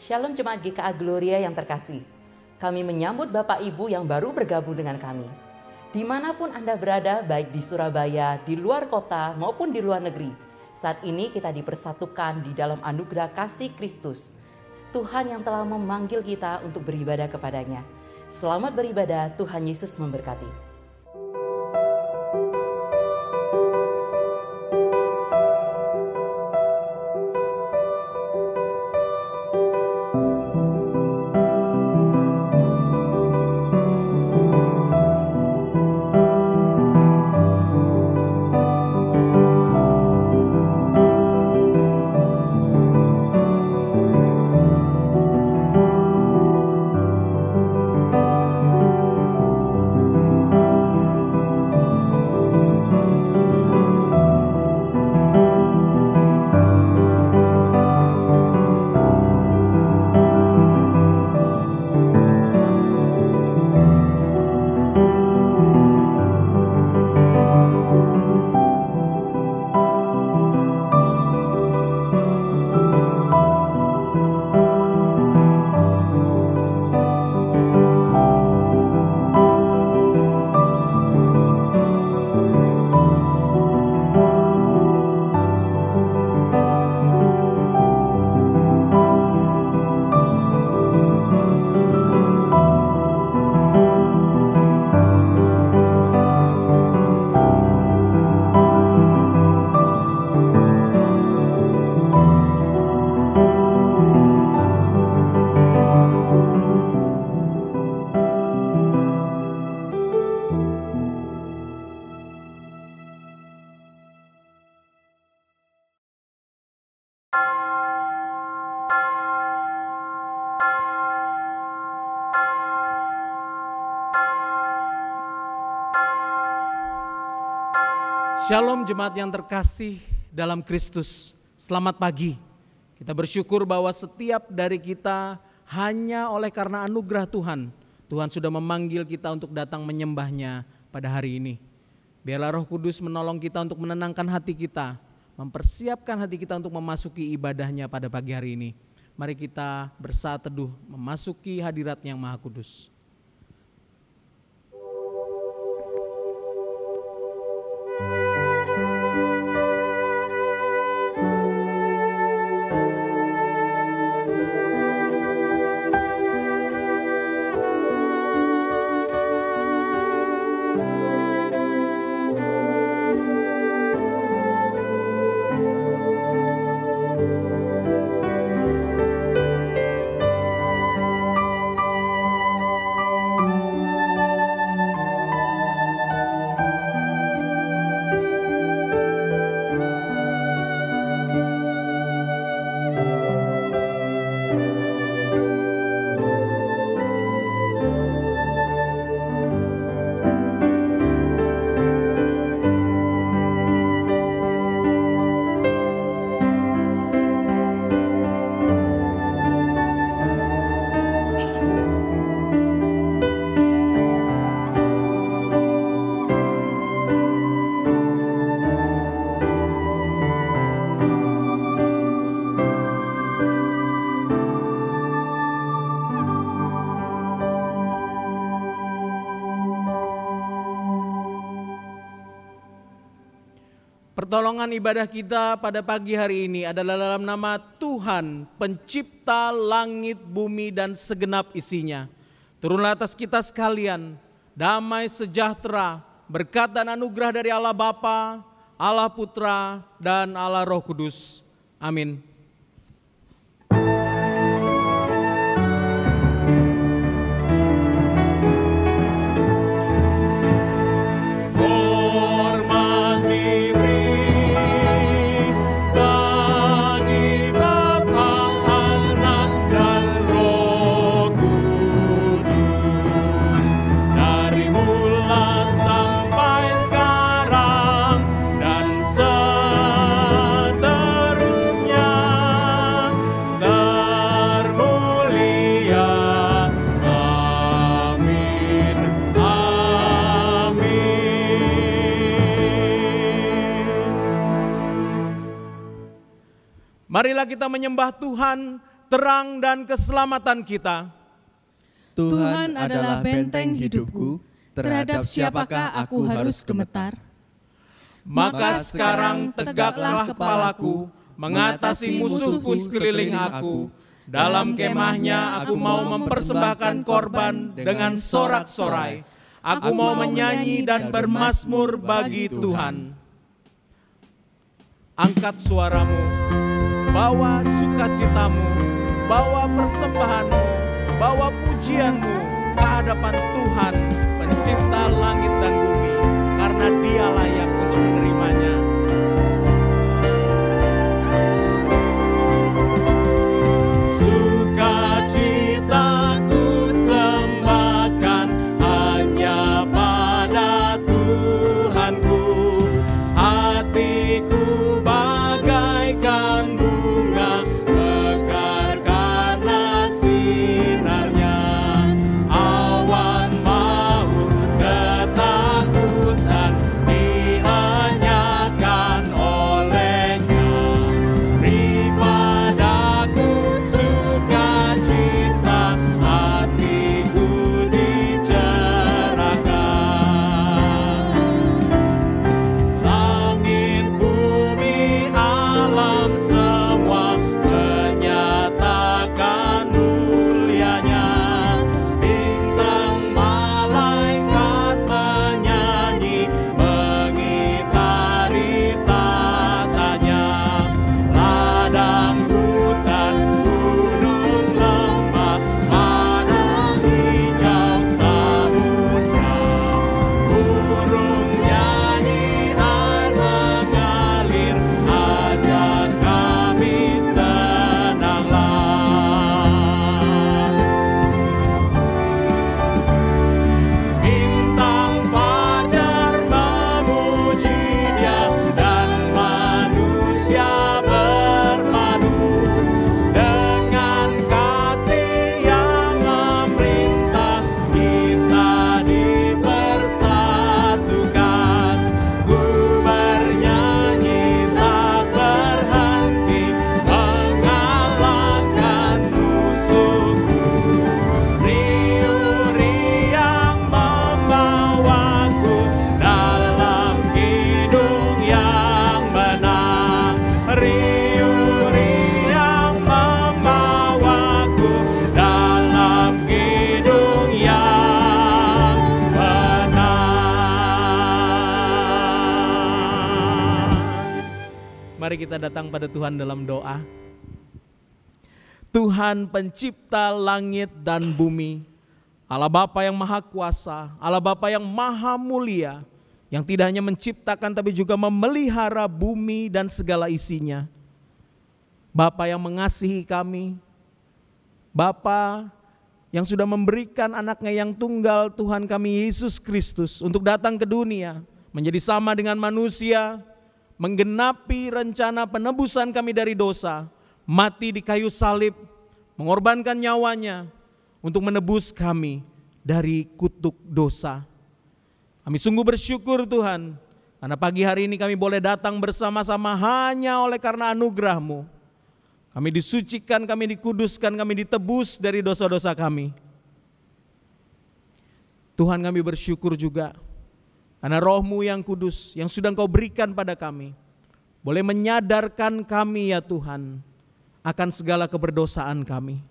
Shalom Jemaat GKA Gloria yang terkasih. Kami menyambut Bapak Ibu yang baru bergabung dengan kami. Dimanapun Anda berada, baik di Surabaya, di luar kota, maupun di luar negeri. Saat ini kita dipersatukan di dalam anugerah kasih Kristus. Tuhan yang telah memanggil kita untuk beribadah kepadanya. Selamat beribadah, Tuhan Yesus memberkati. Shalom jemaat yang terkasih dalam Kristus, selamat pagi. Kita bersyukur bahwa setiap dari kita hanya oleh karena anugerah Tuhan, Tuhan sudah memanggil kita untuk datang menyembahnya pada hari ini. Biarlah Roh Kudus menolong kita untuk menenangkan hati kita, mempersiapkan hati kita untuk memasuki ibadahnya pada pagi hari ini. Mari kita bersaat teduh memasuki hadirat yang Maha Kudus. Pertolongan ibadah kita pada pagi hari ini adalah dalam nama Tuhan, pencipta langit, bumi, dan segenap isinya. Turunlah atas kita sekalian, damai sejahtera, berkat dan anugerah dari Allah Bapa, Allah Putra, dan Allah Roh Kudus. Amin. Marilah kita menyembah Tuhan, terang dan keselamatan kita. Tuhan adalah benteng hidupku, terhadap siapakah aku harus gemetar? Maka sekarang tegaklah kepalaku, mengatasi musuhku sekeliling aku. Dalam kemahnya aku mau mempersembahkan korban dengan sorak-sorai. Aku mau menyanyi dan bermazmur bagi Tuhan. Angkat suaramu, bawa sukacitamu, bawa persembahanmu, bawa pujianmu ke hadapan Tuhan, pencipta langit dan bumi, karena Dia layak untuk menerimanya. Sukacitaku sembahkan hanya pada Tuhanku. Hatiku bagaikan bunga mekar karena sinarnya. Awan maut ketakutan dihenyakan olehnya. Beri padaku sukacita, hatiku dicerahkan. Langit, bumi, alam semua menyatakan mulianya. Bintang malaikat menyanyi mengitari tatanya. Ladang hutan, gunung lembah, padang hijau samudra. Burung nyanyi, air mengalir, ajak kami senanglah. Bintang fajar memuji Dia, dan manusia berpadu dengan kasih yang memerintah. Kita dipersatukan, ku bernyanyi tak berhenti, mengalahkan musuhku. Riuh-riang membawaku dalam kidung yang menang. Riuh-riang membawaku dalam kidung yang menang. Mari kita datang pada Tuhan dalam doa. Tuhan pencipta langit dan bumi, Allah Bapa yang Maha Kuasa, Allah Bapa yang Maha Mulia, yang tidak hanya menciptakan tapi juga memelihara bumi dan segala isinya. Bapa yang mengasihi kami, Bapa yang sudah memberikan anaknya yang tunggal, Tuhan kami Yesus Kristus, untuk datang ke dunia, menjadi sama dengan manusia, menggenapi rencana penebusan kami dari dosa, mati di kayu salib, mengorbankan nyawanya untuk menebus kami dari kutuk dosa. Kami sungguh bersyukur Tuhan, karena pagi hari ini kami boleh datang bersama-sama hanya oleh karena anugerah-Mu. Kami disucikan, kami dikuduskan, kami ditebus dari dosa-dosa kami. Tuhan, kami bersyukur juga karena Roh-Mu yang kudus yang sudah Engkau berikan pada kami, boleh menyadarkan kami ya Tuhan akan segala keberdosaan kami.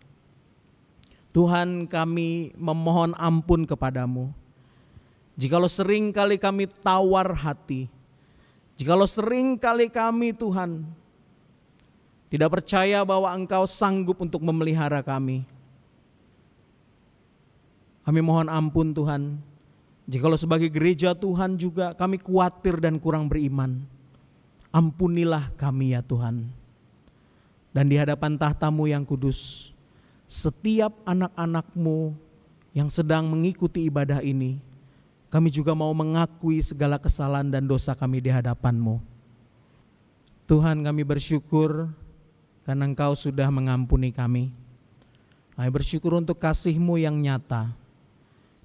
Tuhan, kami memohon ampun kepadamu. Jikalau sering kali kami tawar hati, jikalau sering kali kami Tuhan tidak percaya bahwa Engkau sanggup untuk memelihara kami. Kami mohon ampun Tuhan, jikalau sebagai gereja Tuhan juga kami khawatir dan kurang beriman. Ampunilah kami ya Tuhan. Dan di hadapan tahta-Mu yang kudus, setiap anak-anak-Mu yang sedang mengikuti ibadah ini, kami juga mau mengakui segala kesalahan dan dosa kami di hadapan-Mu. Tuhan, kami bersyukur karena Engkau sudah mengampuni kami. Kami bersyukur untuk kasih-Mu yang nyata,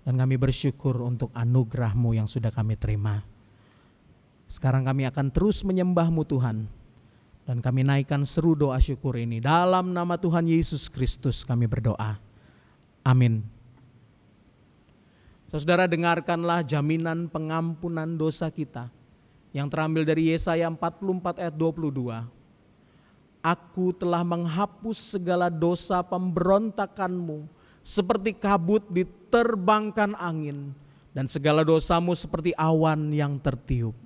dan kami bersyukur untuk anugerah-Mu yang sudah kami terima. Sekarang kami akan terus menyembah-Mu Tuhan, Dan kami naikkan seru doa syukur ini. Dalam nama Tuhan Yesus Kristus kami berdoa. Amin. Saudara, dengarkanlah jaminan pengampunan dosa kita yang terambil dari Yesaya 44 ayat 22. Aku telah menghapus segala dosa pemberontakanmu seperti kabut diterbangkan angin, dan segala dosamu seperti awan yang tertiup.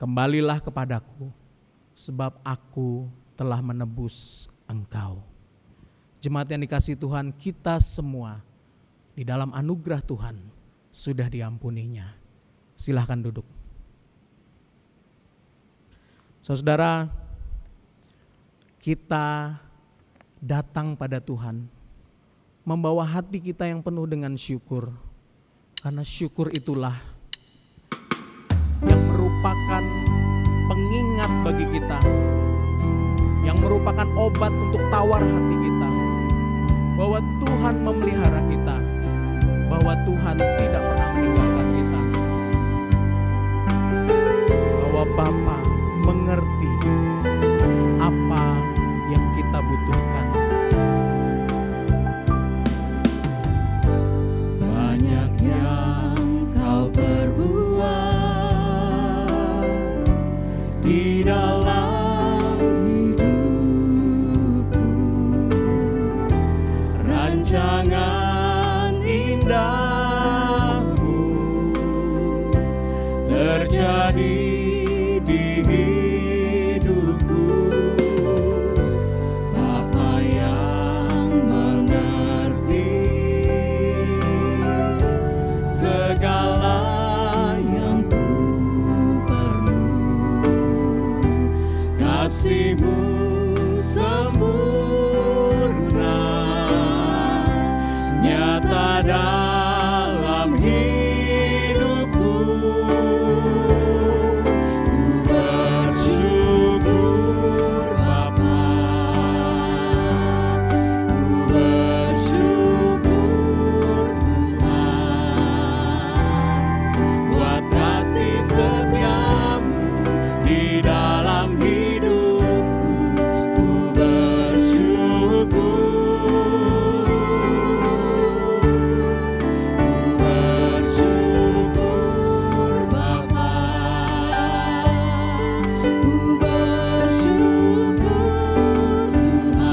Kembalilah kepadaku, sebab aku telah menebus engkau. Jemaat yang dikasihi Tuhan, kita semua di dalam anugerah Tuhan sudah diampuninya. Silahkan duduk. Saudara, kita datang pada Tuhan membawa hati kita yang penuh dengan syukur. Karena syukur itulah yang merupakan pengingat bagi kita, yang merupakan obat untuk tawar hati kita, bahwa Tuhan memelihara kita, bahwa Tuhan tidak pernah meninggalkan kita, bahwa Bapa mengerti apa yang kita butuhkan. Banyak yang kau perbuat di dalam hidupku, rancangan indahmu terjadi di hidupku. Bapa yang mengerti segala yang ku perlu, kasih-Mu sempurna nyata dalam hidupku. Ku bersyukur Bapa, ku bersyukur Tuhan, buat kasih setia-Mu di dalam hidupku. Ku bersyukur, ku bersyukur Bapa, ku bersyukur Tuhan,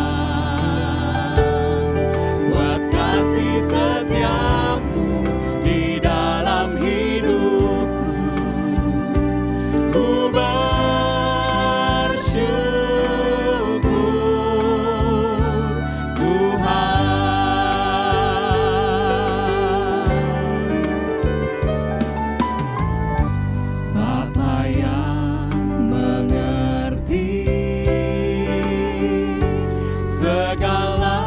buat kasih setia-Mu di dalam hidupku. Ku bersyukur Tuhan. Bapa yang mengerti segala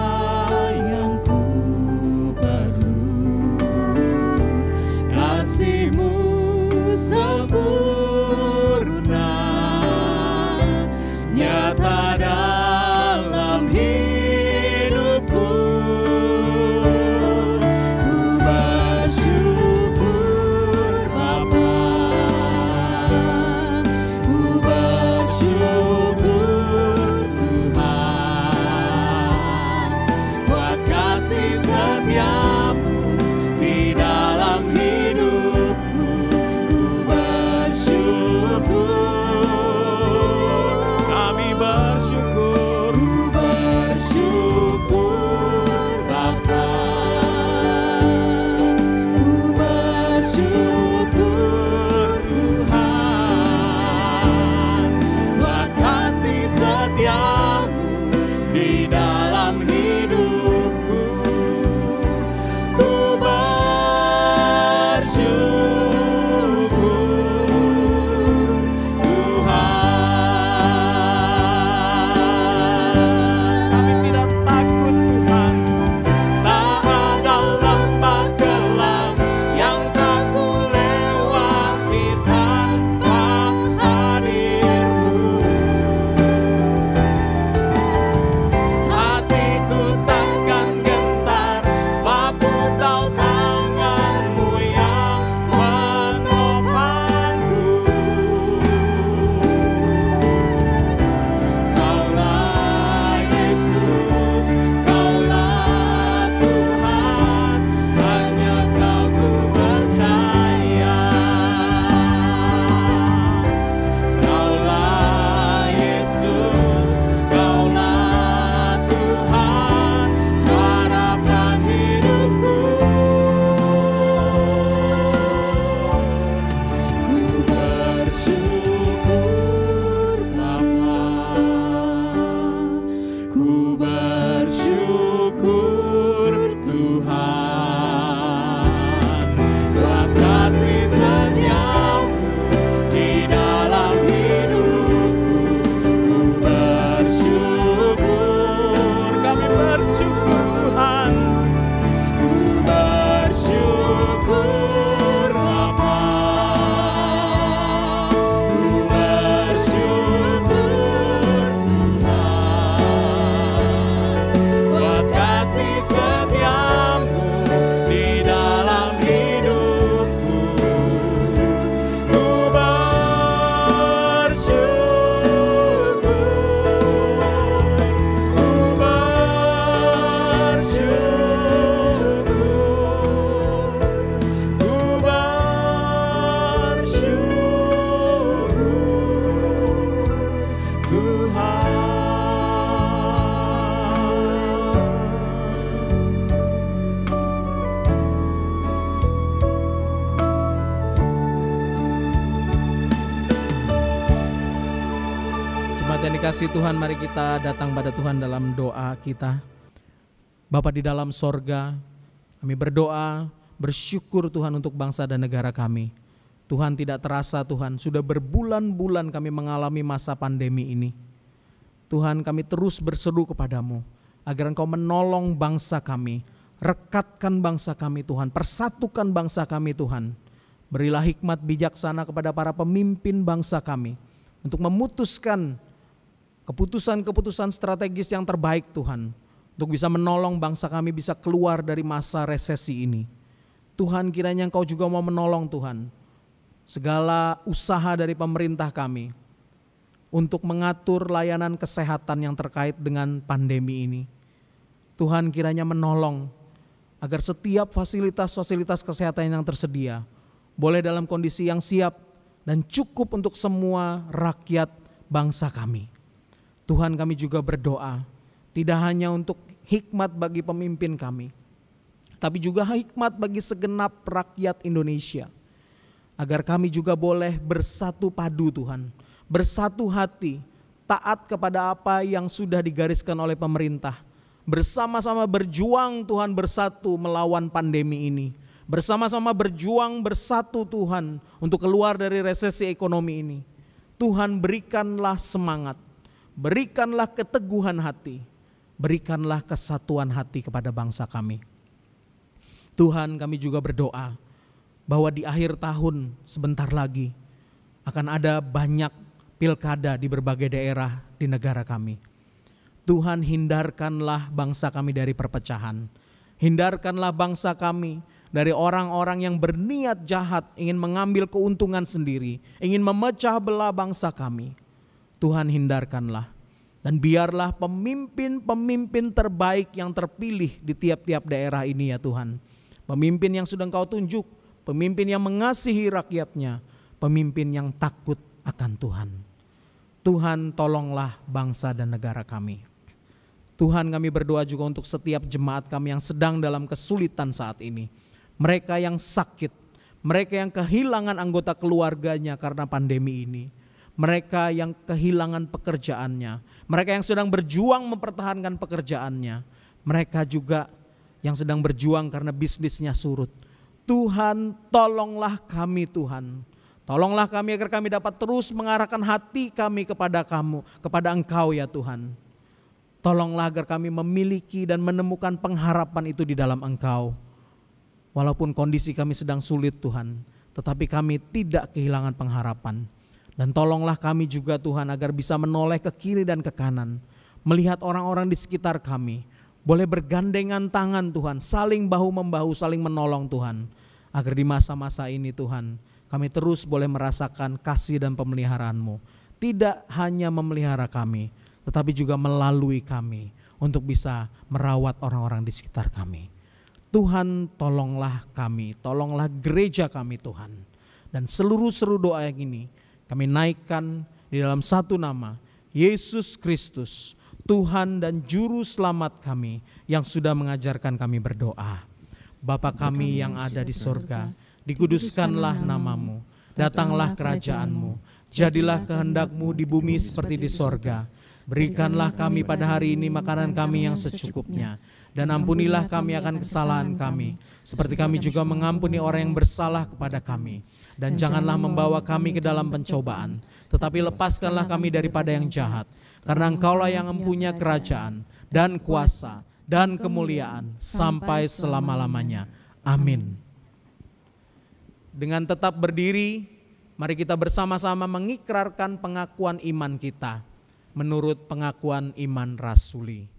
yang ku perlu, kasih-Mu sempurna nyata dalam hidupku. Ku bersyukur Bapa, ku bersyukur Tuhan, buat kasih setia-Mu di dalam hidupku. Ku bersyukur, kami bersyukur, ku bersyukur Bapa, ku bersyukur Tuhan, buat kasih setia-Mu di dalam hidupku. Ku bersyukur Tuhan. Kami tidak takut Tuhan, tak ada lembah kelam yang tak ku lewati. Jemaat yang dikasihi Tuhan, mari kita datang pada Tuhan dalam doa kita. Bapa di dalam sorga, kami berdoa, bersyukur Tuhan untuk bangsa dan negara kami. Tuhan, tidak terasa Tuhan, sudah berbulan-bulan kami mengalami masa pandemi ini. Tuhan, kami terus berseru kepadamu agar Engkau menolong bangsa kami, rekatkan bangsa kami Tuhan, persatukan bangsa kami Tuhan. Berilah hikmat bijaksana kepada para pemimpin bangsa kami untuk memutuskan keputusan-keputusan strategis yang terbaik Tuhan, untuk bisa menolong bangsa kami bisa keluar dari masa resesi ini. Tuhan, kiranya Engkau juga mau menolong Tuhan segala usaha dari pemerintah kami untuk mengatur layanan kesehatan yang terkait dengan pandemi ini. Tuhan, kiranya menolong agar setiap fasilitas-fasilitas kesehatan yang tersedia boleh dalam kondisi yang siap dan cukup untuk semua rakyat bangsa kami. Tuhan, kami juga berdoa tidak hanya untuk hikmat bagi pemimpin kami, tapi juga hikmat bagi segenap rakyat Indonesia. Agar kami juga boleh bersatu padu Tuhan, bersatu hati, taat kepada apa yang sudah digariskan oleh pemerintah. Bersama-sama berjuang Tuhan, bersatu melawan pandemi ini. Bersama-sama berjuang bersatu Tuhan untuk keluar dari resesi ekonomi ini. Tuhan, berikanlah semangat, berikanlah keteguhan hati, berikanlah kesatuan hati kepada bangsa kami. Tuhan, kami juga berdoa bahwa di akhir tahun sebentar lagi akan ada banyak pilkada di berbagai daerah di negara kami. Tuhan, hindarkanlah bangsa kami dari perpecahan. Hindarkanlah bangsa kami dari orang-orang yang berniat jahat, ingin mengambil keuntungan sendiri, ingin memecah belah bangsa kami. Tuhan, hindarkanlah. Dan biarlah pemimpin-pemimpin terbaik yang terpilih di tiap-tiap daerah ini ya Tuhan. Pemimpin yang sudah Engkau tunjuk, pemimpin yang mengasihi rakyatnya, pemimpin yang takut akan Tuhan. Tuhan, tolonglah bangsa dan negara kami. Tuhan, kami berdoa juga untuk setiap jemaat kami yang sedang dalam kesulitan saat ini. Mereka yang sakit, mereka yang kehilangan anggota keluarganya karena pandemi ini. Mereka yang kehilangan pekerjaannya, mereka yang sedang berjuang mempertahankan pekerjaannya. Mereka juga yang sedang berjuang karena bisnisnya surut. Tuhan, tolonglah kami Tuhan. Tolonglah kami agar kami dapat terus mengarahkan hati kami kepada Kamu, kepada Engkau ya Tuhan. Tolonglah agar kami memiliki dan menemukan pengharapan itu di dalam Engkau. Walaupun kondisi kami sedang sulit Tuhan, tetapi kami tidak kehilangan pengharapan. Dan tolonglah kami juga Tuhan agar bisa menoleh ke kiri dan ke kanan. Melihat orang-orang di sekitar kami. Boleh bergandengan tangan Tuhan, saling bahu-membahu, saling menolong Tuhan. Agar di masa-masa ini Tuhan, kami terus boleh merasakan kasih dan pemeliharaan-Mu. Tidak hanya memelihara kami, tetapi juga melalui kami untuk bisa merawat orang-orang di sekitar kami. Tuhan, tolonglah kami, tolonglah gereja kami Tuhan. Dan seluruh doa yang ini kami naikkan di dalam satu nama, Yesus Kristus, Tuhan dan Juru Selamat kami yang sudah mengajarkan kami berdoa. Bapa kami yang ada di sorga, dikuduskanlah namamu, datanglah kerajaan-Mu, jadilah kehendak-Mu di bumi seperti di sorga. Berikanlah kami pada hari ini makanan kami yang secukupnya, dan ampunilah kami akan kesalahan kami, seperti kami juga mengampuni orang yang bersalah kepada kami. Dan janganlah membawa kami ke dalam pencobaan, tetapi lepaskanlah kami daripada yang jahat. Karena Engkaulah yang mempunyai kerajaan, dan kuasa, dan kemuliaan, sampai selama-lamanya. Amin. Dengan tetap berdiri, mari kita bersama-sama mengikrarkan pengakuan iman kita. Menurut pengakuan iman rasuli.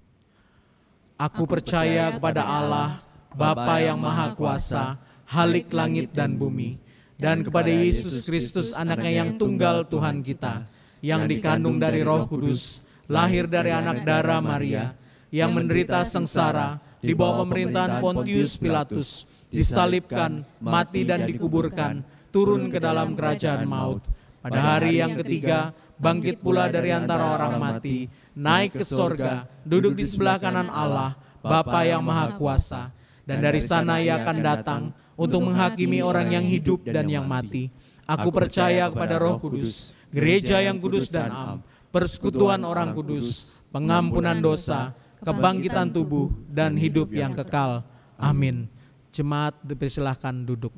Aku percaya kepada Allah, Bapa yang Maha Kuasa, Halik langit dan bumi, dan kepada Yesus Kristus anaknya yang tunggal Tuhan kita, yang dikandung dari Roh Kudus, lahir dari anak darah Maria, yang menderita sengsara di bawah pemerintahan Pontius Pilatus, disalibkan, mati dan dikuburkan, turun ke dalam kerajaan maut. Pada hari yang ketiga, bangkit pula dari antara orang mati, naik ke sorga, duduk di sebelah kanan Allah, Bapa yang Maha Kuasa. Dan dari sana Ia akan datang untuk menghakimi orang yang hidup dan yang mati. Aku percaya kepada Roh Kudus, gereja yang kudus dan am, persekutuan orang kudus, pengampunan dosa, kebangkitan tubuh, dan hidup yang kekal. Amin. Jemaat dipersilahkan duduk.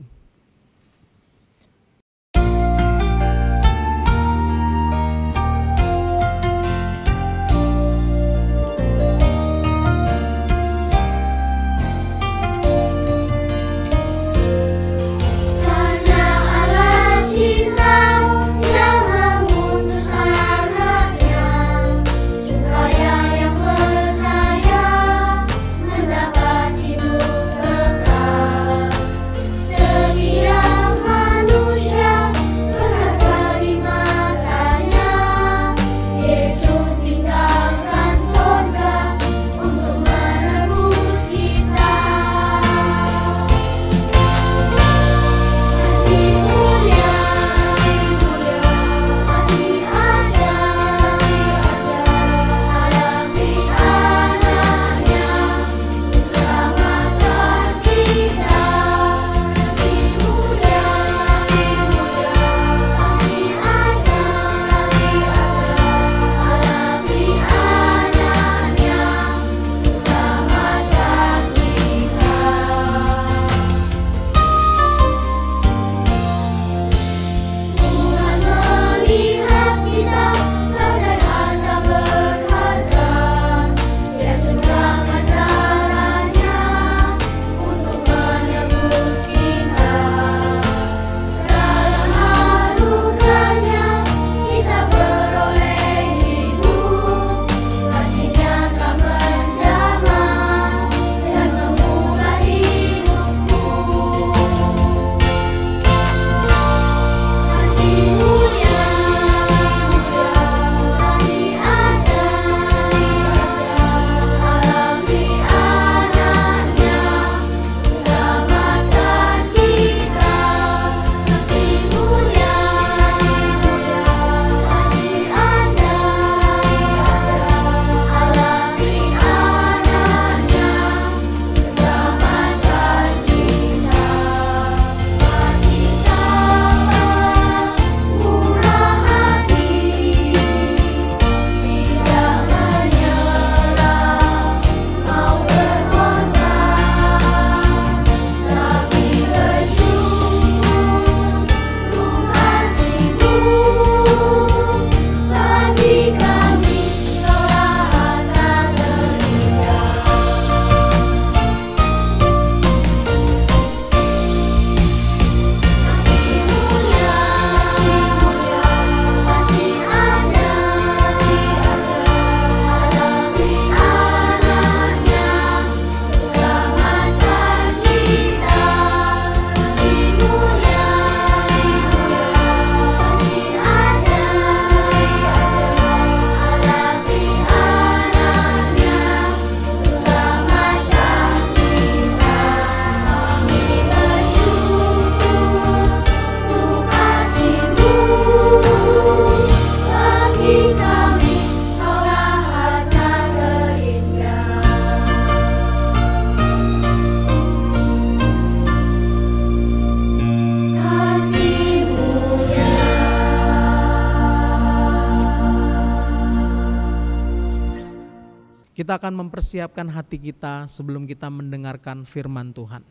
Kita akan mempersiapkan hati kita sebelum kita mendengarkan firman Tuhan.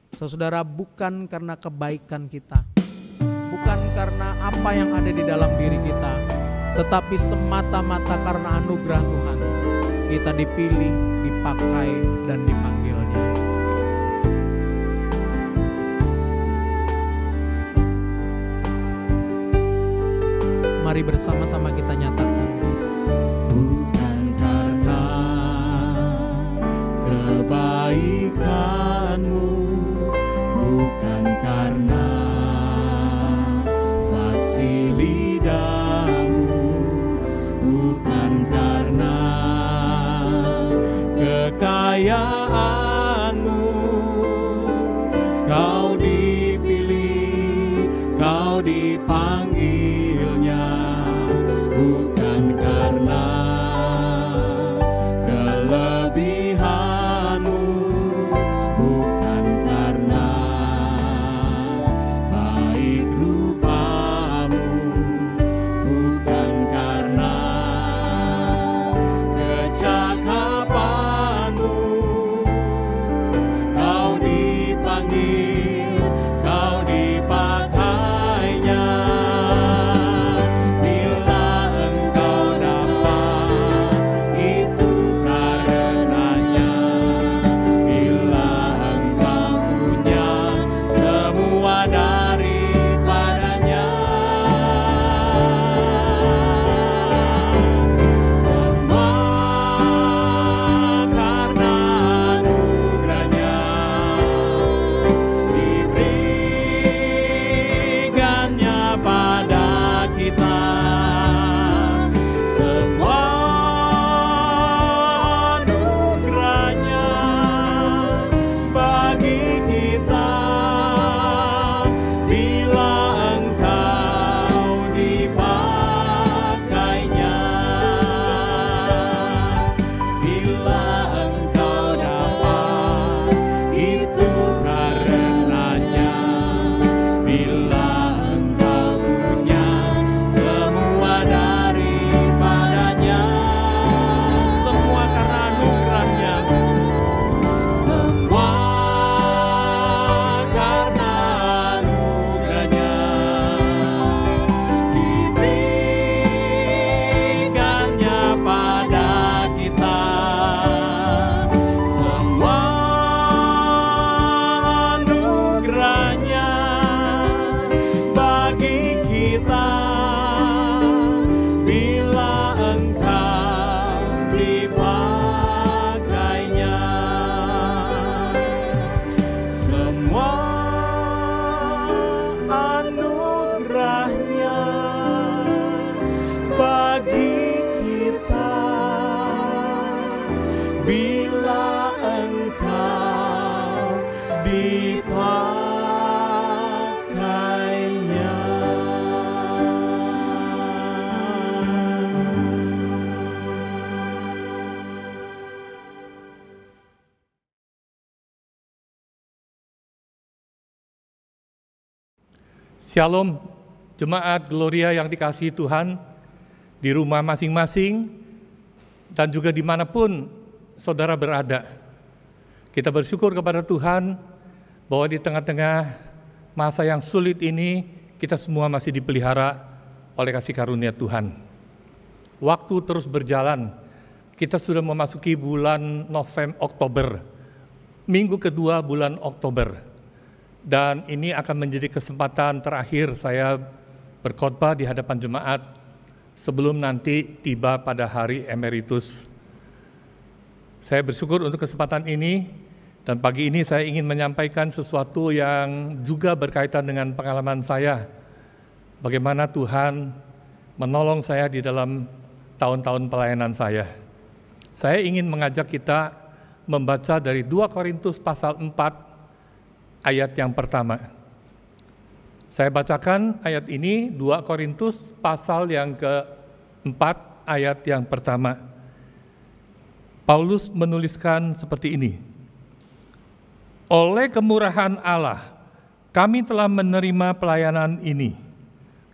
Saudara, bukan karena kebaikan kita, bukan karena apa yang ada di dalam diri kita, tetapi semata-mata karena anugerah Tuhan, kita dipilih, dipakai, dan dipanggilnya. Mari bersama-sama kita nyatakan. Kebaikanmu, bukan karena fasilidamu, bukan karena kekayaanmu, kau dipilih, kau dipanggilnya, bukan karena kelebihanmu, bukan karena baik rupamu, bukan karena Shalom, jemaat Gloria yang dikasihi Tuhan, di rumah masing-masing, dan juga dimanapun saudara berada. Kita bersyukur kepada Tuhan bahwa di tengah-tengah masa yang sulit ini, kita semua masih dipelihara oleh kasih karunia Tuhan. Waktu terus berjalan, kita sudah memasuki bulan Oktober, minggu kedua bulan Oktober. Dan ini akan menjadi kesempatan terakhir saya berkhotbah di hadapan jemaat sebelum nanti tiba pada hari emeritus. Saya bersyukur untuk kesempatan ini, dan pagi ini saya ingin menyampaikan sesuatu yang juga berkaitan dengan pengalaman saya. Bagaimana Tuhan menolong saya di dalam tahun-tahun pelayanan saya. Saya ingin mengajak kita membaca dari 2 Korintus pasal 4 ayat yang pertama. Saya bacakan ayat ini, 2 Korintus pasal yang ke-4 ayat yang pertama. Paulus menuliskan seperti ini. Oleh kemurahan Allah, kami telah menerima pelayanan ini.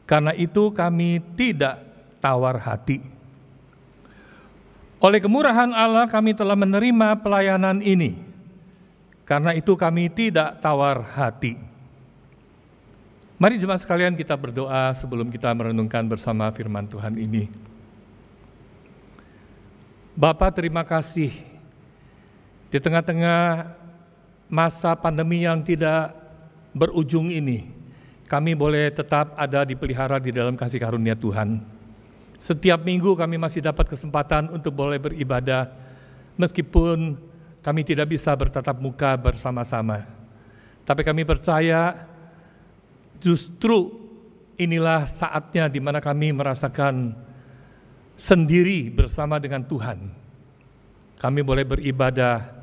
Karena itu kami tidak tawar hati. Oleh kemurahan Allah kami telah menerima pelayanan ini. Karena itu kami tidak tawar hati. Mari jemaat sekalian kita berdoa sebelum kita merenungkan bersama firman Tuhan ini. Bapa, terima kasih. Di tengah-tengah masa pandemi yang tidak berujung ini, kami boleh tetap ada dipelihara di dalam kasih karunia Tuhan. Setiap minggu kami masih dapat kesempatan untuk boleh beribadah, meskipun kami tidak bisa bertatap muka bersama-sama. Tapi kami percaya justru inilah saatnya di mana kami merasakan sendiri bersama dengan Tuhan. Kami boleh beribadah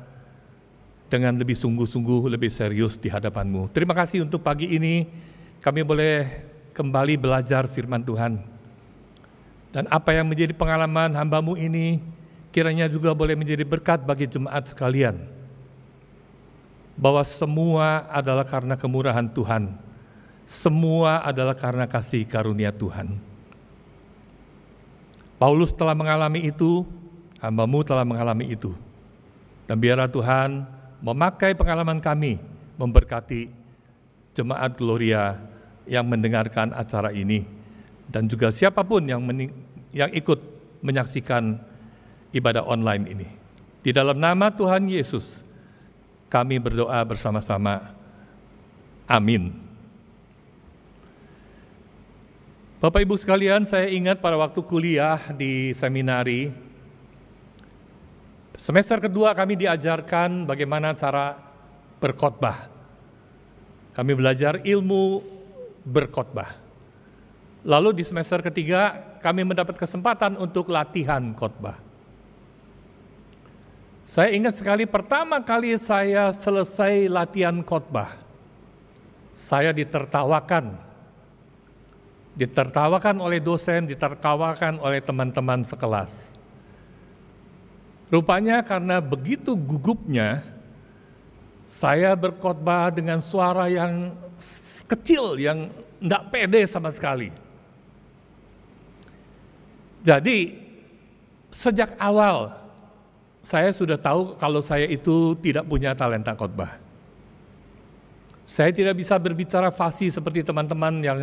dengan lebih sungguh-sungguh, lebih serius di hadapan-Mu. Terima kasih untuk pagi ini kami boleh kembali belajar firman Tuhan. Dan apa yang menjadi pengalaman hamba-Mu ini, kiranya juga boleh menjadi berkat bagi jemaat sekalian. Bahwa semua adalah karena kemurahan Tuhan. Semua adalah karena kasih karunia Tuhan. Paulus telah mengalami itu, hamba-Mu telah mengalami itu. Dan biarlah Tuhan memakai pengalaman kami memberkati jemaat Gloria yang mendengarkan acara ini. Dan juga siapapun yang ikut menyaksikan ibadah online ini. Di dalam nama Tuhan Yesus, kami berdoa bersama-sama. Amin. Bapak Ibu sekalian, saya ingat pada waktu kuliah di seminari, semester kedua kami diajarkan bagaimana cara berkhotbah. Kami belajar ilmu berkhotbah. Lalu di semester ketiga kami mendapat kesempatan untuk latihan khotbah. Saya ingat sekali pertama kali saya selesai latihan khotbah, saya ditertawakan oleh dosen, ditertawakan oleh teman-teman sekelas. Rupanya karena begitu gugupnya, saya berkhotbah dengan suara yang kecil, yang tidak pede sama sekali. Jadi sejak awal saya sudah tahu kalau saya itu tidak punya talenta khotbah. Saya tidak bisa berbicara fasih seperti teman-teman yang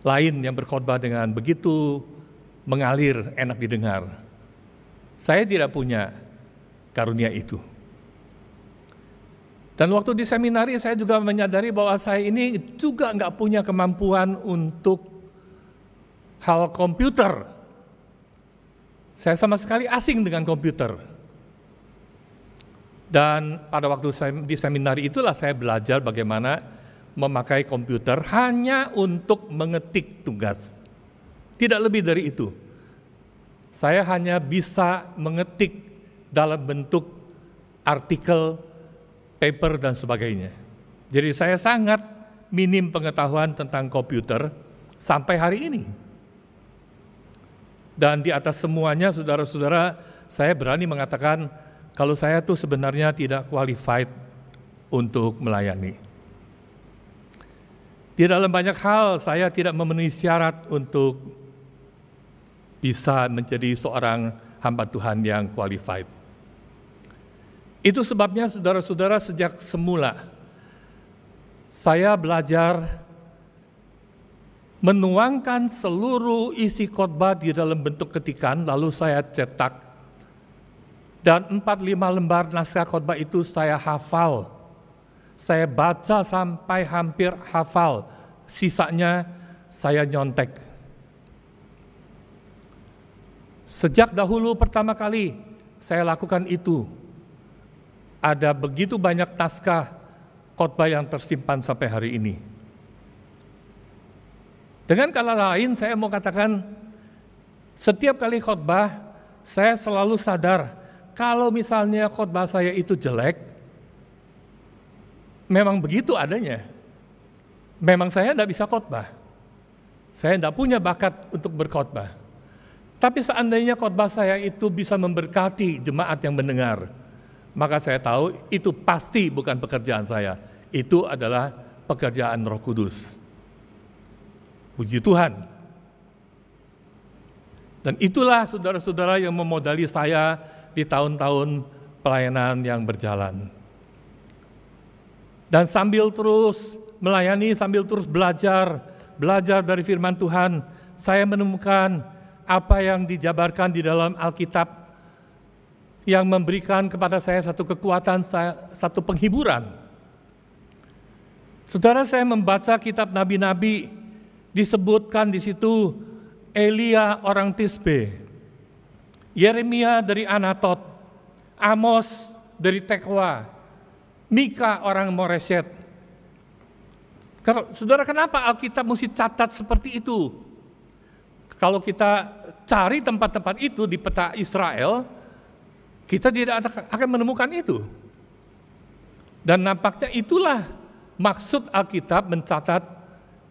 lain yang berkhotbah dengan begitu mengalir, enak didengar. Saya tidak punya karunia itu. Dan waktu di seminari saya juga menyadari bahwa saya ini juga nggak punya kemampuan untuk hal komputer. Saya sama sekali asing dengan komputer. Dan pada waktu saya di seminari itulah saya belajar bagaimana memakai komputer hanya untuk mengetik tugas. Tidak lebih dari itu. Saya hanya bisa mengetik dalam bentuk artikel, paper, dan sebagainya. Jadi saya sangat minim pengetahuan tentang komputer sampai hari ini. Dan di atas semuanya, saudara-saudara, saya berani mengatakan kalau saya tuh sebenarnya tidak qualified untuk melayani. Di dalam banyak hal saya tidak memenuhi syarat untuk bisa menjadi seorang hamba Tuhan yang qualified. Itu sebabnya saudara-saudara, sejak semula saya belajar menuangkan seluruh isi khotbah di dalam bentuk ketikan, lalu saya cetak. Dan 4-5 lembar naskah khotbah itu saya hafal. Saya baca sampai hampir hafal, sisanya saya nyontek. Sejak dahulu pertama kali saya lakukan itu, ada begitu banyak naskah khotbah yang tersimpan sampai hari ini. Dengan kata lain, saya mau katakan, setiap kali khotbah, saya selalu sadar, kalau misalnya khotbah saya itu jelek, memang begitu adanya. Memang saya tidak bisa khotbah. Saya tidak punya bakat untuk berkhotbah. Tapi seandainya khotbah saya itu bisa memberkati jemaat yang mendengar, maka saya tahu itu pasti bukan pekerjaan saya. Itu adalah pekerjaan Roh Kudus. Puji Tuhan. Dan itulah saudara-saudara yang memodali saya di tahun-tahun pelayanan yang berjalan. Dan sambil terus melayani, sambil terus belajar dari firman Tuhan, saya menemukan apa yang dijabarkan di dalam Alkitab yang memberikan kepada saya satu kekuatan, satu penghiburan. Saudara, saya membaca kitab nabi-nabi, disebutkan di situ Elia orang Tisbe, Yeremia dari Anatot, Amos dari Tekoa, Mika orang Moreset. Saudara, kenapa Alkitab mesti catat seperti itu? Kalau kita cari tempat-tempat itu di peta Israel, kita tidak akan menemukan itu. Dan nampaknya itulah maksud Alkitab mencatat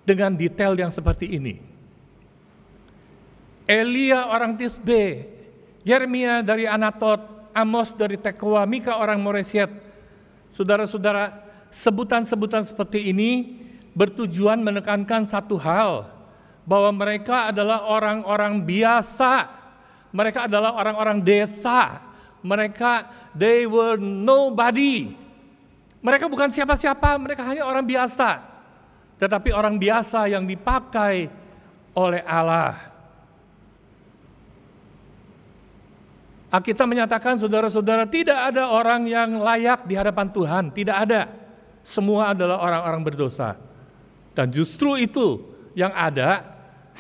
dengan detail yang seperti ini. Elia orang Tisbe, Yeremia dari Anatot, Amos dari Tekoa, Mika orang Moreset. Saudara-saudara, sebutan-sebutan seperti ini bertujuan menekankan satu hal, bahwa mereka adalah orang-orang biasa, mereka adalah orang-orang desa, mereka they were nobody. Mereka bukan siapa-siapa, mereka hanya orang biasa, tetapi orang biasa yang dipakai oleh Allah. Alkitab menyatakan, saudara-saudara, tidak ada orang yang layak di hadapan Tuhan, tidak ada. Semua adalah orang-orang berdosa. Dan justru itu yang ada,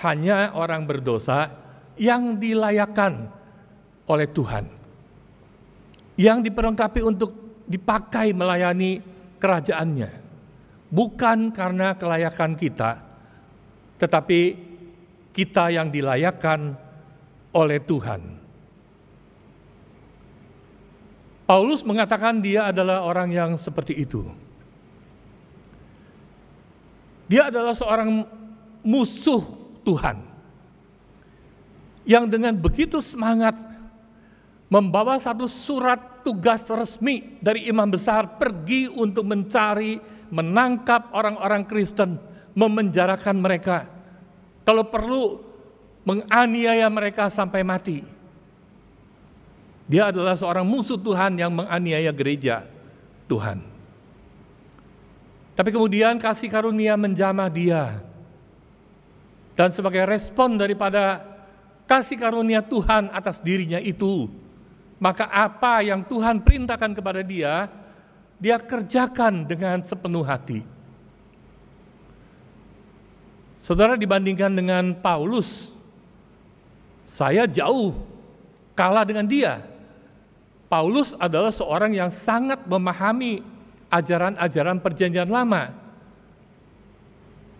hanya orang berdosa yang dilayakkan oleh Tuhan, yang diperlengkapi untuk dipakai melayani kerajaannya. Bukan karena kelayakan kita, tetapi kita yang dilayakkan oleh Tuhan. Paulus mengatakan dia adalah orang yang seperti itu. Dia adalah seorang musuh Tuhan yang dengan begitu semangat membawa satu surat tugas resmi dari imam besar pergi untuk mencari, menangkap orang-orang Kristen, memenjarakan mereka, kalau perlu menganiaya mereka sampai mati. Dia adalah seorang musuh Tuhan yang menganiaya gereja Tuhan. Tapi kemudian kasih karunia menjamah dia. Dan sebagai respon daripada kasih karunia Tuhan atas dirinya itu, maka apa yang Tuhan perintahkan kepada dia, dia kerjakan dengan sepenuh hati. Saudara, dibandingkan dengan Paulus, saya jauh kalah dengan dia. Paulus adalah seorang yang sangat memahami ajaran-ajaran perjanjian lama.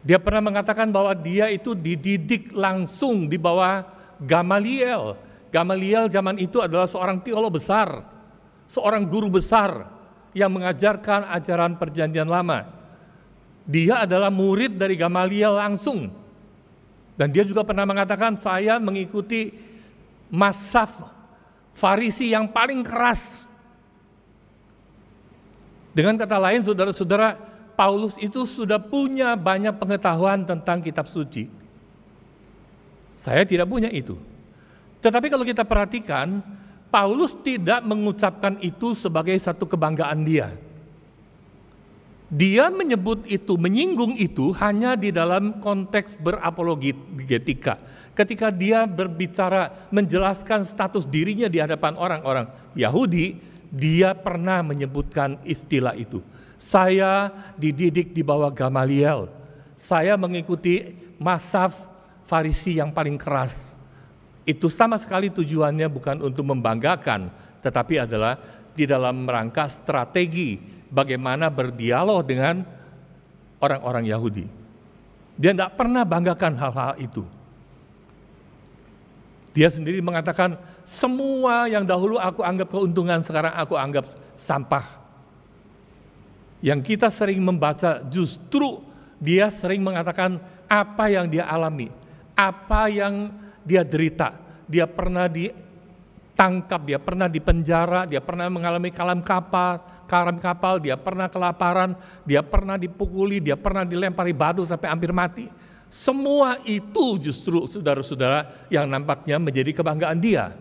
Dia pernah mengatakan bahwa dia itu dididik langsung di bawah Gamaliel. Gamaliel zaman itu adalah seorang teolog besar, seorang guru besar yang mengajarkan ajaran perjanjian lama. Dia adalah murid dari Gamaliel langsung. Dan dia juga pernah mengatakan, saya mengikuti mazhab Farisi yang paling keras. Dengan kata lain, saudara-saudara, Paulus itu sudah punya banyak pengetahuan tentang kitab suci. Saya tidak punya itu. Tetapi kalau kita perhatikan, Paulus tidak mengucapkan itu sebagai satu kebanggaan dia. Dia menyebut itu, menyinggung itu hanya di dalam konteks berapologetika. Ketika dia berbicara menjelaskan status dirinya di hadapan orang-orang Yahudi, dia pernah menyebutkan istilah itu. Saya dididik di bawah Gamaliel. Saya mengikuti mazhab Farisi yang paling keras. Itu sama sekali tujuannya bukan untuk membanggakan, tetapi adalah di dalam rangka strategi bagaimana berdialog dengan orang-orang Yahudi. Dia tidak pernah banggakan hal-hal itu. Dia sendiri mengatakan, semua yang dahulu aku anggap keuntungan, sekarang aku anggap sampah. Yang kita sering membaca, justru dia sering mengatakan apa yang dia alami, apa yang dia derita. Dia pernah ditangkap, dia pernah dipenjara, dia pernah mengalami karam kapal, dia pernah kelaparan, dia pernah dipukuli, dia pernah dilempari batu sampai hampir mati. Semua itu justru saudara-saudara yang nampaknya menjadi kebanggaan dia.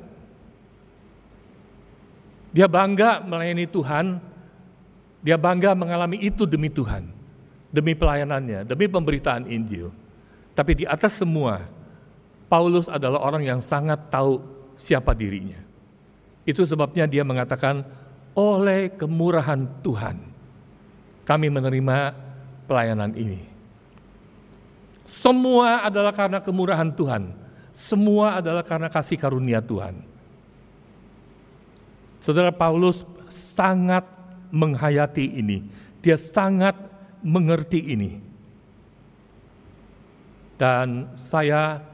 Dia bangga melayani Tuhan, dia bangga mengalami itu demi Tuhan, demi pelayanannya, demi pemberitaan Injil. Tapi di atas semua, Paulus adalah orang yang sangat tahu siapa dirinya. Itu sebabnya dia mengatakan, oleh kemurahan Tuhan, kami menerima pelayanan ini. Semua adalah karena kemurahan Tuhan. Semua adalah karena kasih karunia Tuhan. Saudara, Paulus sangat menghayati ini. Dia sangat mengerti ini. Dan saya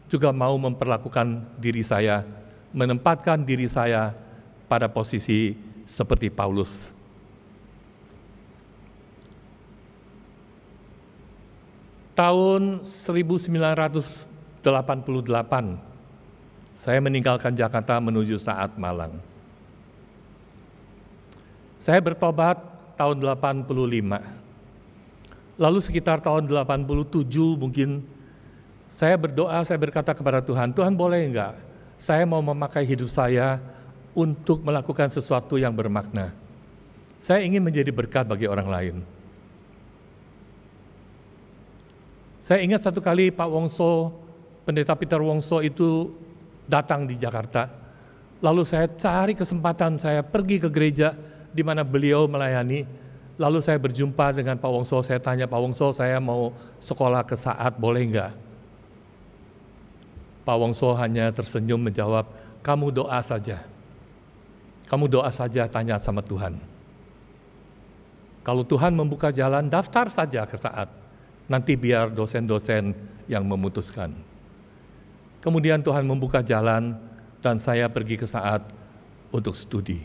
juga mau memperlakukan diri saya, menempatkan diri saya pada posisi seperti Paulus. Tahun 1988, saya meninggalkan Jakarta menuju Saat Malang. Saya bertobat tahun 85. Lalu sekitar tahun 87 mungkin, saya berdoa, saya berkata kepada Tuhan, Tuhan boleh enggak? Saya mau memakai hidup saya untuk melakukan sesuatu yang bermakna. Saya ingin menjadi berkat bagi orang lain. Saya ingat satu kali Pak Wongso, Pendeta Peter Wongso itu datang di Jakarta. Lalu saya cari kesempatan, saya pergi ke gereja di mana beliau melayani. Lalu saya berjumpa dengan Pak Wongso, saya tanya, Pak Wongso, saya mau sekolah ke Saat, boleh enggak? Pak Wongso hanya tersenyum menjawab, kamu doa saja. Kamu doa saja, tanya sama Tuhan. Kalau Tuhan membuka jalan, daftar saja ke Saat. Nanti biar dosen-dosen yang memutuskan. Kemudian Tuhan membuka jalan dan saya pergi ke Saat untuk studi.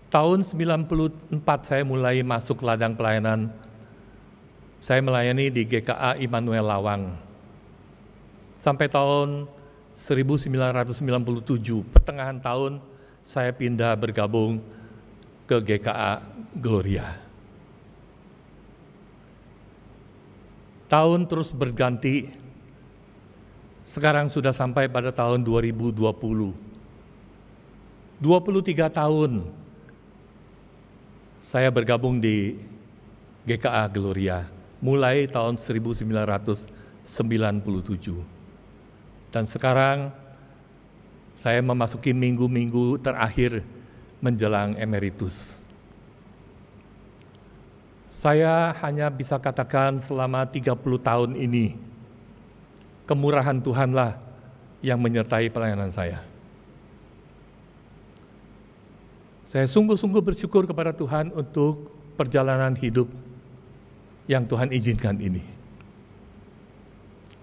Tahun 94 saya mulai masuk ladang pelayanan. Saya melayani di GKA Immanuel Lawang. Sampai tahun 1997, pertengahan tahun saya pindah bergabung ke GKA Gloria. Tahun terus berganti, sekarang sudah sampai pada tahun 2020. 23 tahun saya bergabung di GKA Gloria, mulai tahun 1997. Dan sekarang saya memasuki minggu-minggu terakhir menjelang emeritus. Saya hanya bisa katakan selama 30 tahun ini, kemurahan Tuhanlah yang menyertai pelayanan saya. Saya sungguh-sungguh bersyukur kepada Tuhan untuk perjalanan hidup yang Tuhan izinkan ini.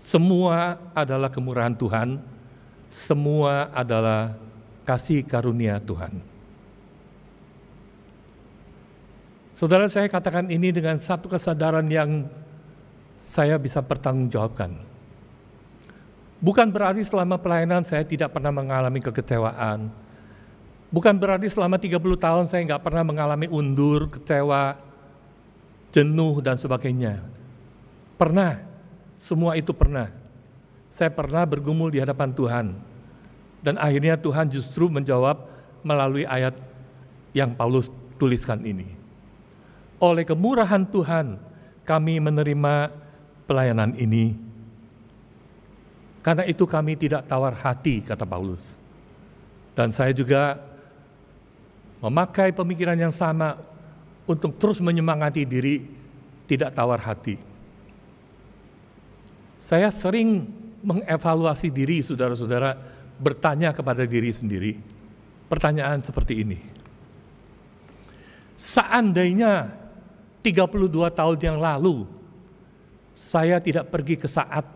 Semua adalah kemurahan Tuhan, semua adalah kasih karunia Tuhan. Saudara, saya katakan ini dengan satu kesadaran yang saya bisa pertanggungjawabkan. Bukan berarti selama pelayanan saya tidak pernah mengalami kekecewaan, Bukan berarti selama 30 tahun saya nggak pernah mengalami undur, kecewa, jenuh, dan sebagainya. Pernah, semua itu pernah. Saya pernah bergumul di hadapan Tuhan. Dan akhirnya Tuhan justru menjawab melalui ayat yang Paulus tuliskan ini. Oleh kemurahan Tuhan, kami menerima pelayanan ini. Karena itu kami tidak tawar hati, kata Paulus. Dan saya juga memakai pemikiran yang sama untuk terus menyemangati diri, tidak tawar hati. Saya sering mengevaluasi diri, saudara-saudara, bertanya kepada diri sendiri. Pertanyaan seperti ini. Seandainya 32 tahun yang lalu, saya tidak pergi ke Saat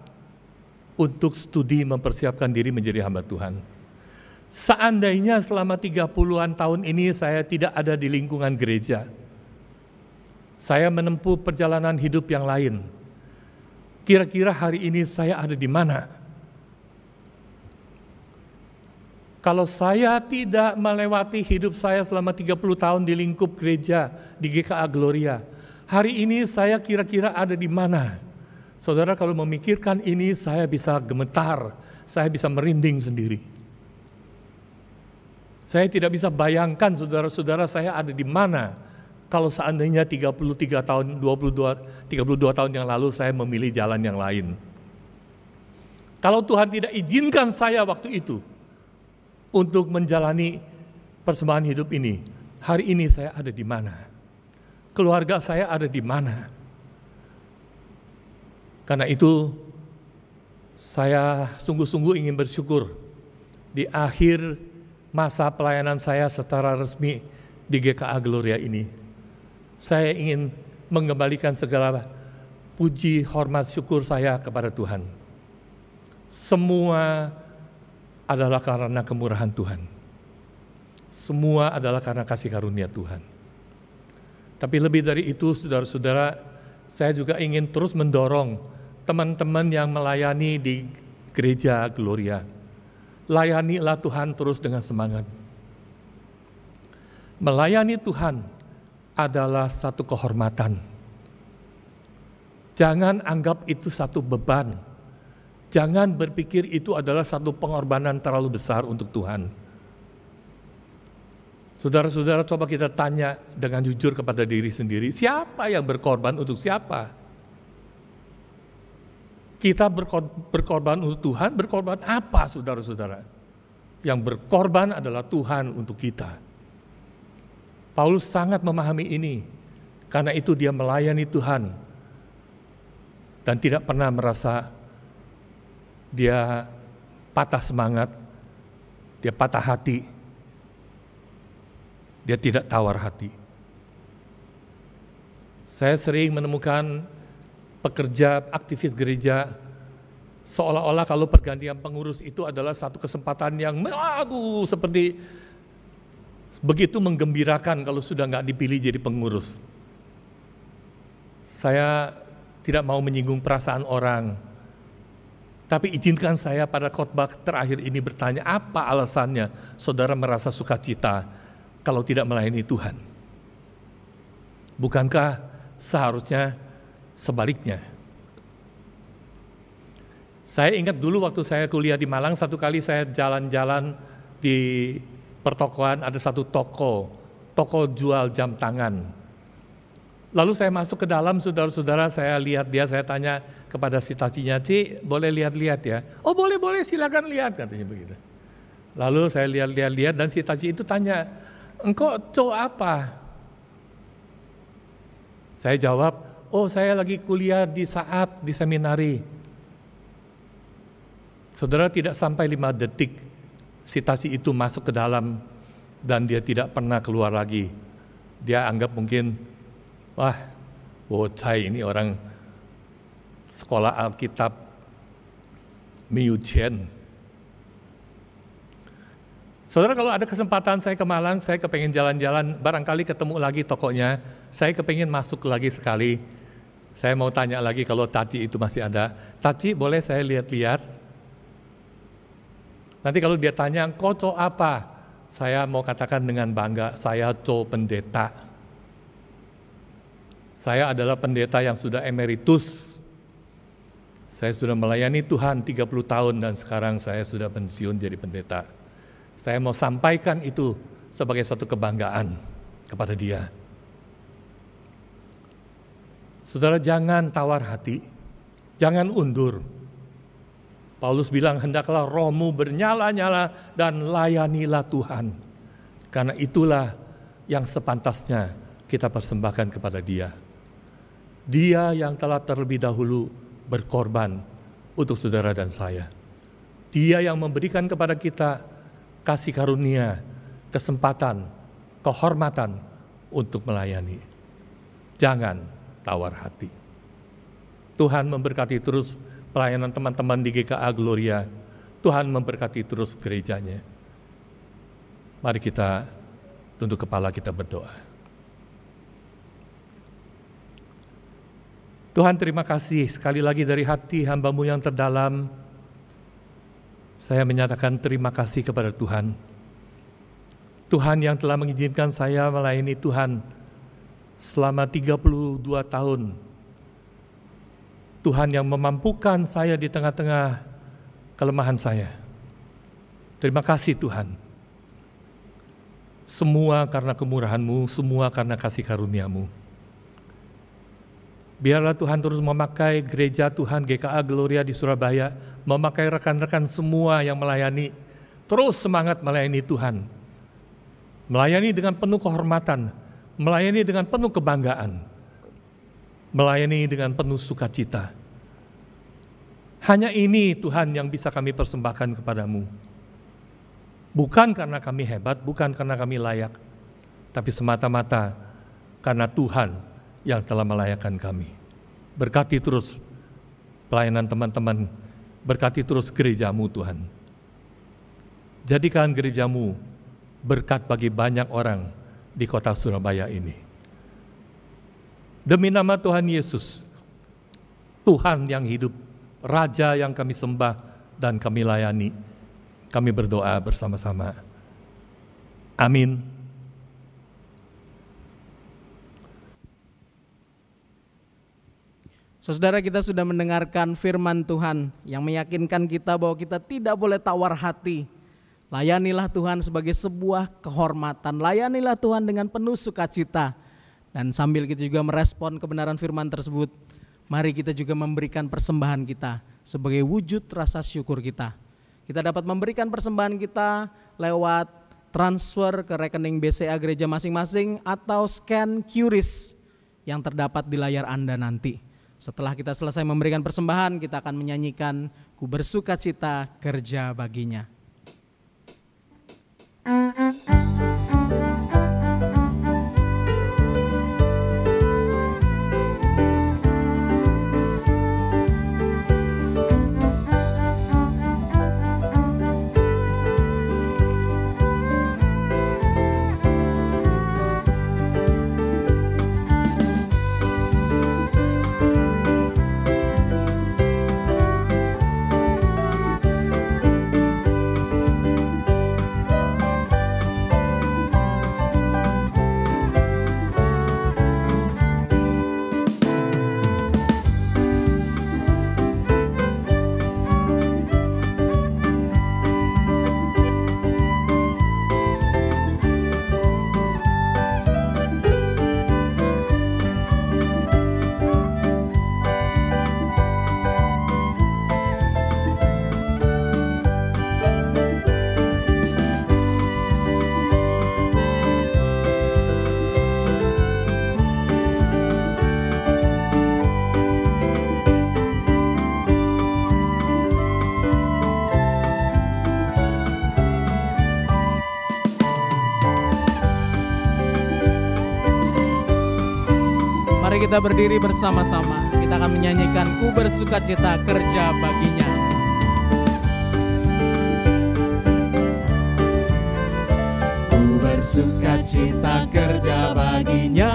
untuk studi mempersiapkan diri menjadi hamba Tuhan. Seandainya selama 30-an tahun ini saya tidak ada di lingkungan gereja, saya menempuh perjalanan hidup yang lain. Kira-kira hari ini saya ada di mana? Kalau saya tidak melewati hidup saya selama 30 tahun di lingkup gereja di GKA Gloria, hari ini saya kira-kira ada di mana? Saudara, kalau memikirkan ini saya bisa gemetar, saya bisa merinding sendiri. Saya tidak bisa bayangkan saudara-saudara saya ada di mana kalau seandainya 32 tahun yang lalu saya memilih jalan yang lain. Kalau Tuhan tidak izinkan saya waktu itu untuk menjalani persembahan hidup ini, hari ini saya ada di mana? Keluarga saya ada di mana? Karena itu saya sungguh-sungguh ingin bersyukur di akhir masa pelayanan saya secara resmi di GKA Gloria ini. Saya ingin mengembalikan segala puji, hormat, syukur saya kepada Tuhan. Semua adalah karena kemurahan Tuhan. Semua adalah karena kasih karunia Tuhan. Tapi lebih dari itu, saudara-saudara, saya juga ingin terus mendorong teman-teman yang melayani di gereja Gloria. Layanilah Tuhan terus dengan semangat. Melayani Tuhan adalah satu kehormatan. Jangan anggap itu satu beban. Jangan berpikir itu adalah satu pengorbanan terlalu besar untuk Tuhan. Saudara-saudara, coba kita tanya dengan jujur kepada diri sendiri, siapa yang berkorban untuk siapa? Kita berkorban untuk Tuhan, berkorban apa saudara-saudara? Yang berkorban adalah Tuhan untuk kita. Paulus sangat memahami ini, karena itu dia melayani Tuhan dan tidak pernah merasa dia patah semangat, dia patah hati, dia tidak tawar hati. Saya sering menemukan pekerja aktivis gereja seolah-olah kalau pergantian pengurus itu adalah satu kesempatan yang seperti begitu menggembirakan kalau sudah nggak dipilih jadi pengurus. Saya tidak mau menyinggung perasaan orang, tapi izinkan saya pada khotbah terakhir ini bertanya, apa alasannya saudara merasa sukacita kalau tidak melayani Tuhan? Bukankah seharusnya sebaliknya? Saya ingat dulu waktu saya kuliah di Malang, satu kali saya jalan-jalan di pertokoan, ada satu toko jual jam tangan. Lalu saya masuk ke dalam, saudara-saudara, saya lihat dia, saya tanya kepada si tacinya, "Ci, boleh lihat-lihat ya?" "Oh boleh, silakan lihat," katanya begitu. Lalu saya lihat dan si taci itu tanya, "Engkau apa?" Saya jawab, "Oh saya lagi kuliah di Saat, di seminari." Saudara, tidak sampai 5 detik, si taci itu masuk ke dalam dan dia tidak pernah keluar lagi. Dia anggap mungkin, wah bocah ini orang sekolah Alkitab Miyuchen. Saudara, kalau ada kesempatan saya ke Malang, saya kepengen jalan-jalan, barangkali ketemu lagi tokonya, saya kepengen masuk lagi sekali. Saya mau tanya lagi kalau taci itu masih ada. "Taci, boleh saya lihat-lihat?" Nanti kalau dia tanya, "Koco apa?" Saya mau katakan dengan bangga, saya pendeta. Saya adalah pendeta yang sudah emeritus. Saya sudah melayani Tuhan 30 tahun dan sekarang saya sudah pensiun jadi pendeta. Saya mau sampaikan itu sebagai satu kebanggaan kepada dia. Saudara, jangan tawar hati, jangan undur. Paulus bilang, hendaklah rohmu bernyala-nyala dan layanilah Tuhan. Karena itulah yang sepantasnya kita persembahkan kepada dia. Dia yang telah terlebih dahulu berkorban untuk saudara dan saya. Dia yang memberikan kepada kita kasih karunia, kesempatan, kehormatan untuk melayani. Jangan tawar hati. Tuhan memberkati terus pelayanan teman-teman di GKA Gloria. Tuhan memberkati terus gerejanya. Mari kita tunduk kepala, kita berdoa. Tuhan, terima kasih sekali lagi dari hati hamba-Mu yang terdalam. Saya menyatakan terima kasih kepada Tuhan. Tuhan yang telah mengizinkan saya melayani Tuhan selama 32 tahun. Tuhan yang memampukan saya di tengah-tengah kelemahan saya. Terima kasih Tuhan. Semua karena kemurahan-Mu, semua karena kasih karunia-Mu. Biarlah Tuhan terus memakai gereja Tuhan GKA Gloria di Surabaya, memakai rekan-rekan semua yang melayani, terus semangat melayani Tuhan. Melayani dengan penuh kehormatan, melayani dengan penuh kebanggaan, melayani dengan penuh sukacita. Hanya ini Tuhan yang bisa kami persembahkan kepadamu. Bukan karena kami hebat, bukan karena kami layak, tapi semata-mata karena Tuhan yang telah melayakkan kami. Berkati terus pelayanan teman-teman, berkati terus gerejamu Tuhan. Jadikan gerejamu berkat bagi banyak orang di kota Surabaya ini. Demi nama Tuhan Yesus, Tuhan yang hidup, Raja yang kami sembah dan kami layani, kami berdoa bersama-sama. Amin. Saudara, kita sudah mendengarkan firman Tuhan yang meyakinkan kita bahwa kita tidak boleh tawar hati. Layanilah Tuhan sebagai sebuah kehormatan. Layanilah Tuhan dengan penuh sukacita. Dan sambil kita juga merespon kebenaran firman tersebut, mari kita juga memberikan persembahan kita sebagai wujud rasa syukur kita. Kita dapat memberikan persembahan kita lewat transfer ke rekening BCA gereja masing-masing atau scan QRIS yang terdapat di layar Anda nanti. Setelah kita selesai memberikan persembahan, kita akan menyanyikan Ku bersukacita kerja baginya. Mari kita berdiri bersama-sama. Kita akan menyanyikan Ku bersukacita kerja baginya. Ku bersukacita kerja baginya,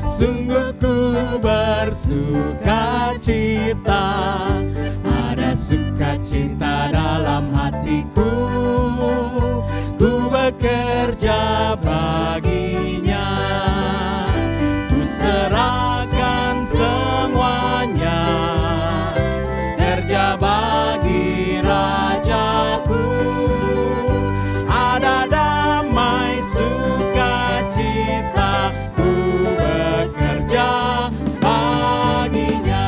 sungguh ku bersukacita. Ada sukacita dalam hatiku, ku baginya. Ku serahkan semuanya, kerja bagi Rajaku. Ada damai sukacita, ku bekerja baginya.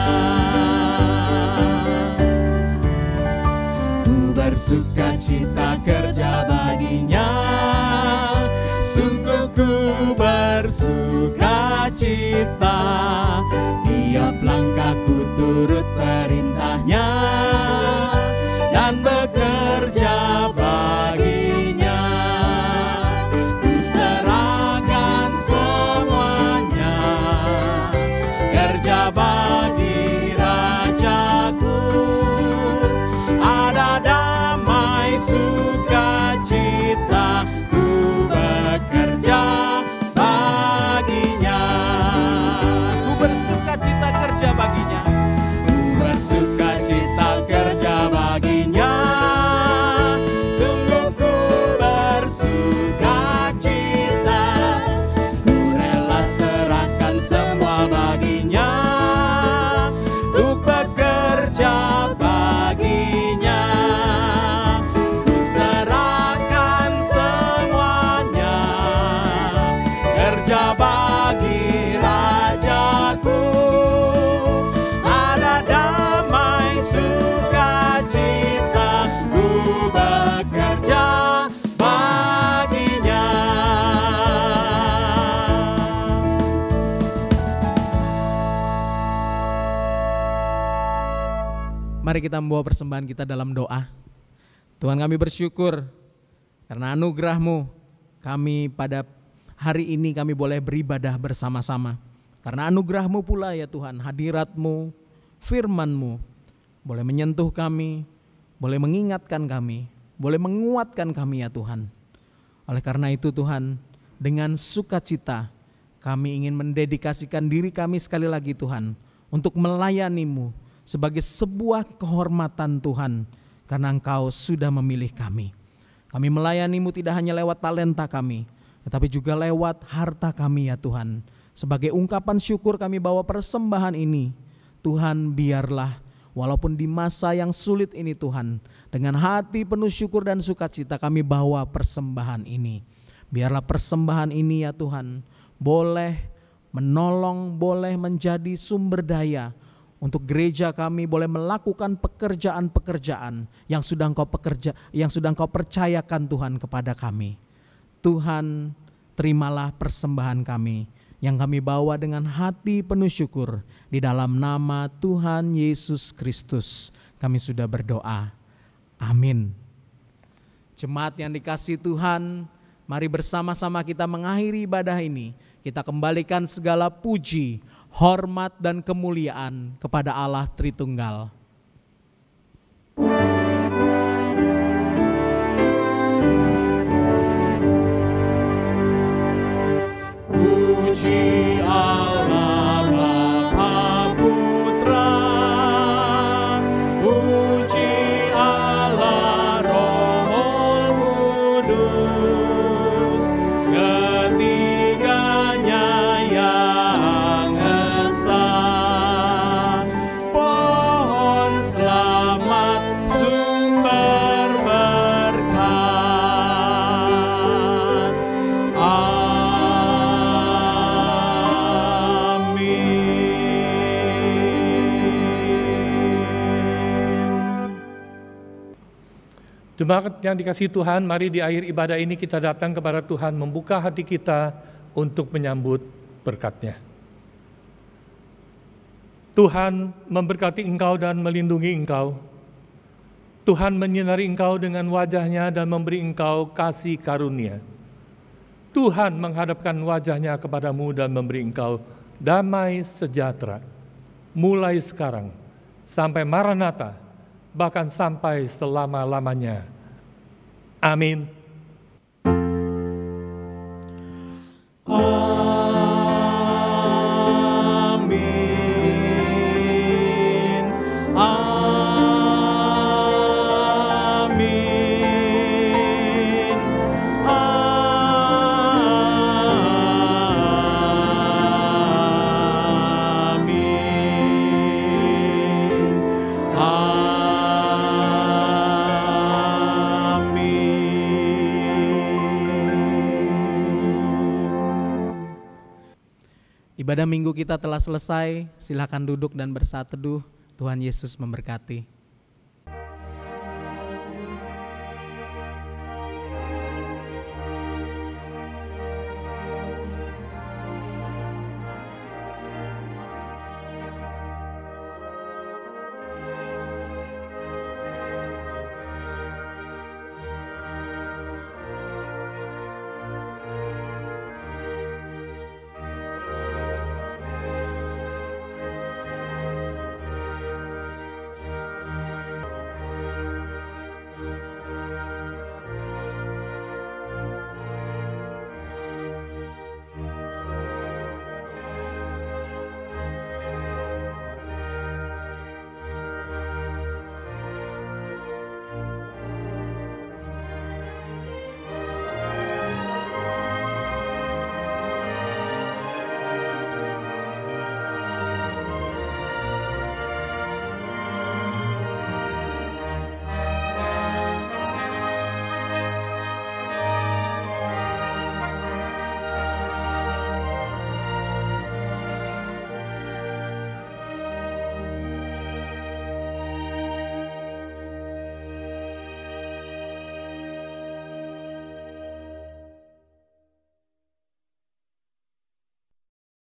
Ku bersukacita kerja baginya, sungguh ku bersukacita. Tiap langkahku turut perintahnya dan bekerja baginya. Ku serahkan semuanya, kerja bagi Rajaku. Ada damai sukacita, ku bekerja baginya. Ku bersukacita kerja baginya. Ku bersukacita kerja baginya, sungguh ku bersukacita. Ku rela serahkan semua baginya, untuk bekerja baginya. Ku serahkan semuanya, kerja bagi Rajaku. Ada damai sukacita, ku bekerja baginya. Mari kita membawa persembahan kita dalam doa. Tuhan, kami bersyukur karena anugerah-Mu kami pada hari ini kami boleh beribadah bersama-sama. Karena anugerah-Mu pula ya Tuhan, hadirat-Mu, firman-Mu boleh menyentuh kami, boleh mengingatkan kami, boleh menguatkan kami ya Tuhan. Oleh karena itu Tuhan, dengan sukacita kami ingin mendedikasikan diri kami sekali lagi Tuhan, untuk melayani-Mu sebagai sebuah kehormatan Tuhan, karena Engkau sudah memilih kami. Kami melayani-Mu tidak hanya lewat talenta kami, tetapi juga lewat harta kami ya Tuhan. Sebagai ungkapan syukur kami bawa persembahan ini. Tuhan, biarlah walaupun di masa yang sulit ini Tuhan, dengan hati penuh syukur dan sukacita kami bawa persembahan ini. Biarlah persembahan ini ya Tuhan boleh menolong, boleh menjadi sumber daya untuk gereja kami, boleh melakukan pekerjaan-pekerjaan yang sudah Engkau percayakan Tuhan kepada kami. Tuhan, terimalah persembahan kami yang kami bawa dengan hati penuh syukur. Di dalam nama Tuhan Yesus Kristus kami sudah berdoa. Amin. Jemaat yang dikasihi Tuhan, mari bersama-sama kita mengakhiri ibadah ini. Kita kembalikan segala puji, hormat dan kemuliaan kepada Allah Tritunggal. Puji Allah Bapa Putra, puji Allah Roh Kudus, ketiganya yang esa. Pohon selamat sumber berkat. Jemaat yang dikasihi Tuhan, mari di akhir ibadah ini kita datang kepada Tuhan, membuka hati kita untuk menyambut berkat-Nya. Tuhan memberkati engkau dan melindungi engkau. Tuhan menyinari engkau dengan wajah-Nya dan memberi engkau kasih karunia. Tuhan menghadapkan wajah-Nya kepadamu dan memberi engkau damai sejahtera. Mulai sekarang sampai Maranatha, bahkan sampai selama-lamanya. Amin. Amin. Amin. Ibadah minggu kita telah selesai, silakan duduk dan bersaat teduh. Tuhan Yesus memberkati.